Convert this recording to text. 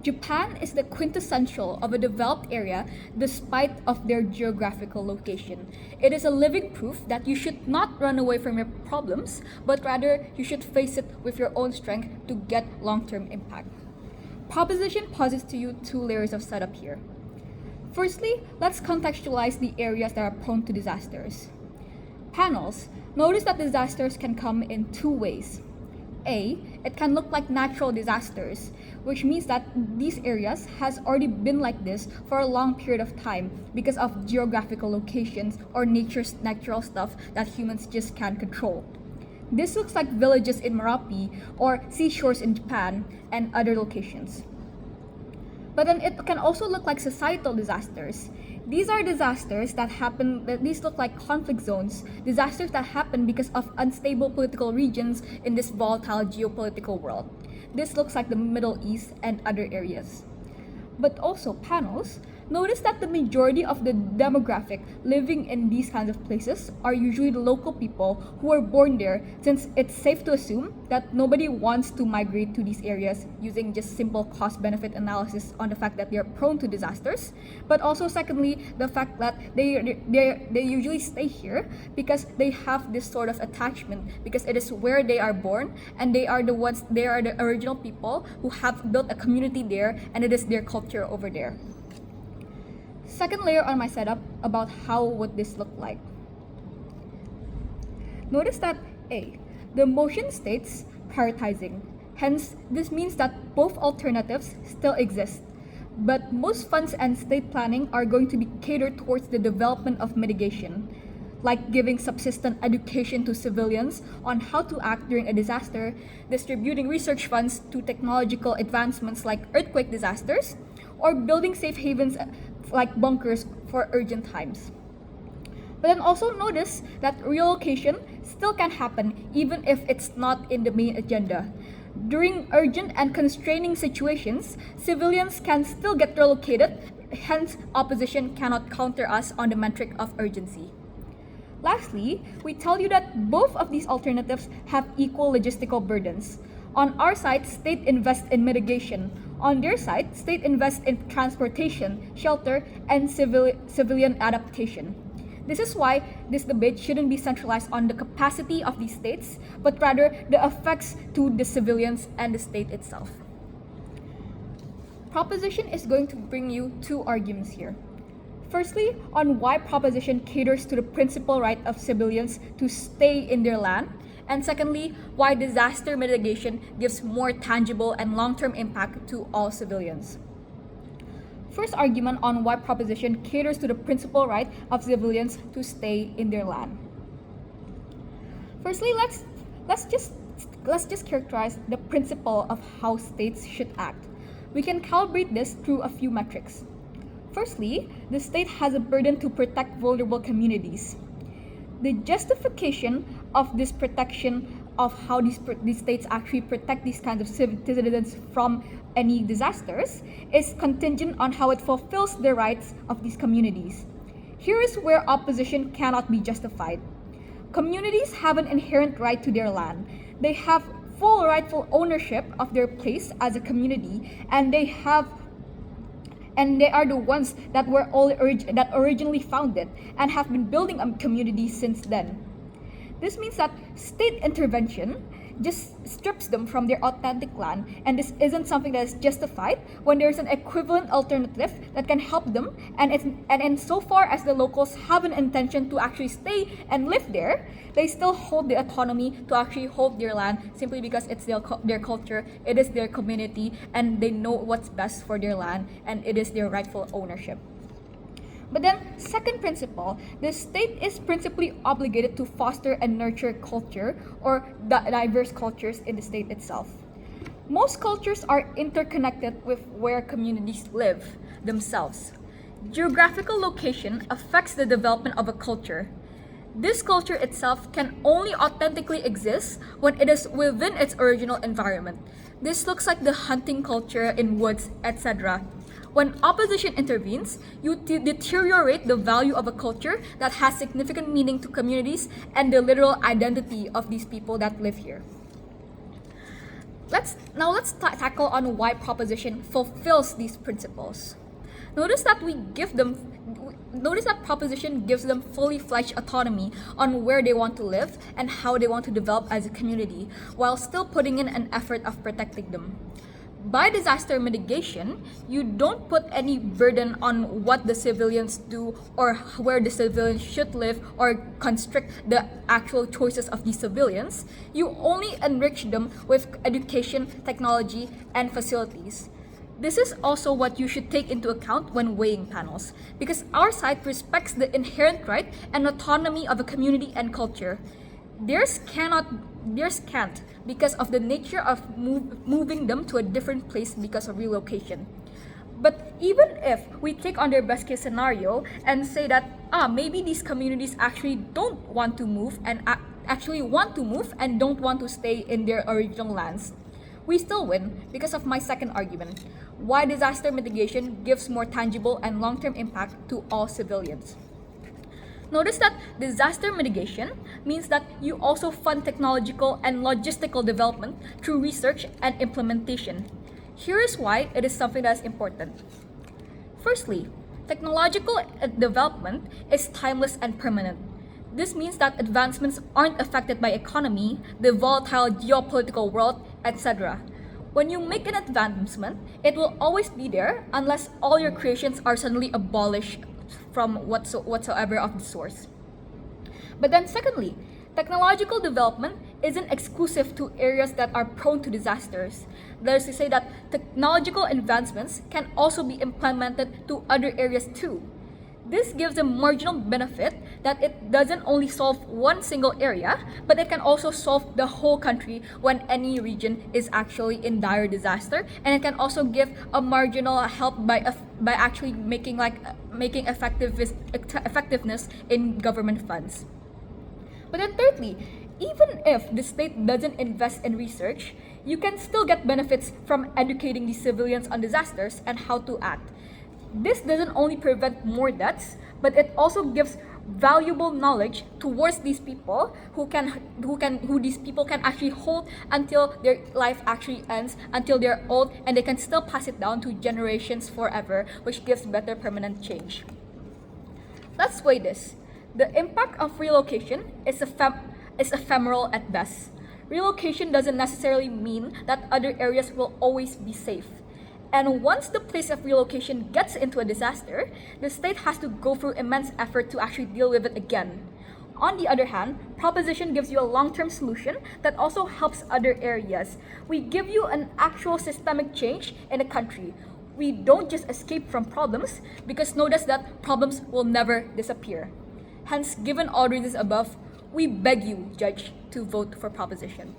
Japan is the quintessential of a developed area despite of their geographical location. It is a living proof that you should not run away from your problems, but rather you should face it with your own strength to get long-term impact. Proposition posits to you two layers of setup here. Firstly, let's contextualize the areas that are prone to disasters. Panels, notice that disasters can come in two ways. A, it can look like natural disasters, which means that these areas has already been like this for a long period of time because of geographical locations or nature's natural stuff that humans just can't control. This looks like villages in Merapi or seashores in Japan and other locations. But then it can also look like societal disasters. These are disasters that happen, these look like conflict zones, disasters that happen because of unstable political regions in this volatile geopolitical world. This looks like the Middle East and other areas. But also panels, notice that the majority of the demographic living in these kinds of places are usually the local people who were born there, since it's safe to assume that nobody wants to migrate to these areas using just simple cost-benefit analysis on the fact that they are prone to disasters. But also secondly, the fact that they usually stay here because they have this sort of attachment because it is where they are born and they are the original people who have built a community there and it is their culture over there. Second layer on my setup about how would this look like. Notice that A, the motion states prioritizing. Hence, this means that both alternatives still exist. But most funds and state planning are going to be catered towards the development of mitigation, like giving subsistent education to civilians on how to act during a disaster, distributing research funds to technological advancements like earthquake disasters, or building safe havens like bunkers for urgent times. But then also notice that relocation still can happen even if it's not in the main agenda. During urgent and constraining situations, civilians can still get relocated, hence opposition cannot counter us on the metric of urgency. Lastly, we tell you that both of these alternatives have equal logistical burdens. On our side, state invests in mitigation. On their side, state invests in transportation, shelter, and civilian adaptation. This is why this debate shouldn't be centralized on the capacity of these states, but rather the effects to the civilians and the state itself. Proposition is going to bring you two arguments here. Firstly, on why proposition caters to the principal right of civilians to stay in their land, and secondly, why disaster mitigation gives more tangible and long-term impact to all civilians. First argument on why proposition caters to the principal right of civilians to stay in their land. Firstly, let's just characterize the principle of how states should act. We can calibrate this through a few metrics. Firstly, the state has a burden to protect vulnerable communities. The justification of this protection of how these states actually protect these kinds of citizens from any disasters is contingent on how it fulfills the rights of these communities. Here is where opposition cannot be justified. Communities have an inherent right to their land. They have full rightful ownership of their place as a community, and they are the ones that that originally founded and have been building a community since then. This means that state intervention just strips them from their authentic land, and this isn't something that is justified when there's an equivalent alternative that can help them, and insofar as the locals have an intention to actually stay and live there, they still hold the autonomy to actually hold their land simply because it's their culture, it is their community, and they know what's best for their land, and it is their rightful ownership. But then, second principle, the state is principally obligated to foster and nurture culture or diverse cultures in the state itself. Most cultures are interconnected with where communities live themselves. Geographical location affects the development of a culture. This culture itself can only authentically exist when it is within its original environment. This looks like the hunting culture in woods, etc. When opposition intervenes, you deteriorate the value of a culture that has significant meaning to communities and the literal identity of these people that live here. Tackle on why proposition fulfills these principles. Notice that proposition gives them fully fledged autonomy on where they want to live and how they want to develop as a community, while still putting in an effort of protecting them. By disaster mitigation, you don't put any burden on what the civilians do or where the civilians should live or constrict the actual choices of these civilians. You only enrich them with education, technology, and facilities. This is also what you should take into account when weighing panels, because our side respects the inherent right and autonomy of a community and culture. Theirs can't because of the nature of moving them to a different place because of relocation. But even if we take on their best case scenario and say that maybe these communities actually don't want to move and actually want to move and don't want to stay in their original lands, we still win because of my second argument, why disaster mitigation gives more tangible and long-term impact to all civilians. Notice that disaster mitigation means that you also fund technological and logistical development through research and implementation. Here is why it is something that is important. Firstly, technological development is timeless and permanent. This means that advancements aren't affected by economy, the volatile geopolitical world, etc. When you make an advancement, it will always be there unless all your creations are suddenly abolished from whatsoever of the source. But then secondly, technological development isn't exclusive to areas that are prone to disasters. That is to say that technological advancements can also be implemented to other areas too. This gives a marginal benefit that it doesn't only solve one single area, but it can also solve the whole country when any region is actually in dire disaster, and it can also give a marginal help by actually making effectiveness in government funds. But then thirdly, even if the state doesn't invest in research, you can still get benefits from educating the civilians on disasters and how to act. This doesn't only prevent more deaths, but it also gives valuable knowledge towards these people who these people can actually hold until their life actually ends, until they're old, and they can still pass it down to generations forever, which gives better permanent change. Let's weigh this. The impact of relocation is ephemeral at best. Relocation doesn't necessarily mean that other areas will always be safe. And once the place of relocation gets into a disaster, the state has to go through immense effort to actually deal with it again. On the other hand, proposition gives you a long-term solution that also helps other areas. We give you an actual systemic change in a country. We don't just escape from problems, because notice that problems will never disappear. Hence, given all reasons above, we beg you, Judge, to vote for proposition.